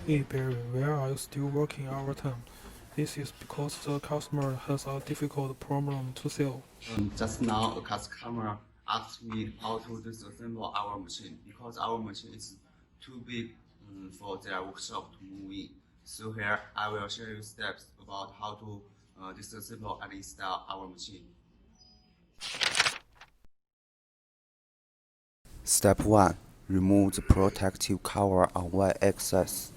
Hey Barry, why are you still working overtime? This is because the customer has a difficult problem to solve. Just now, a customer asked me how to disassemble our machine because our machine is too big for their workshop to move in. So here, I will show you steps about how to disassemble and install our machine. Step 1. Remove the protective cover on Y-axis.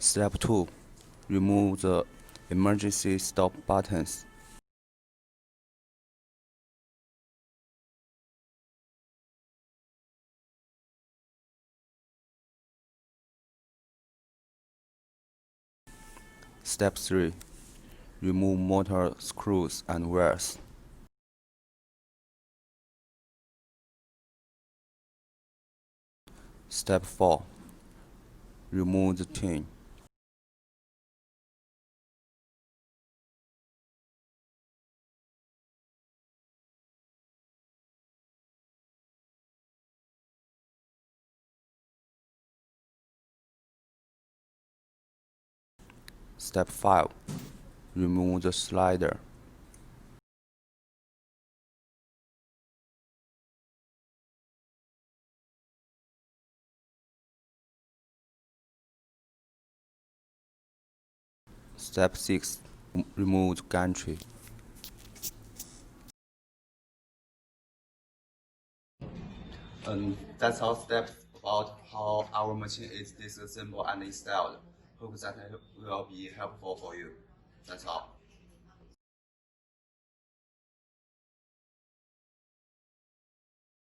Step 2. Remove the emergency stop buttons. Step 3. Remove motor screws and wires. Step 4. Remove the chain. Step 5. Remove the slider. Step 6. Remove the gantry. That's all steps about how our machine is disassembled and installed. Hope that will be helpful for you. That's all.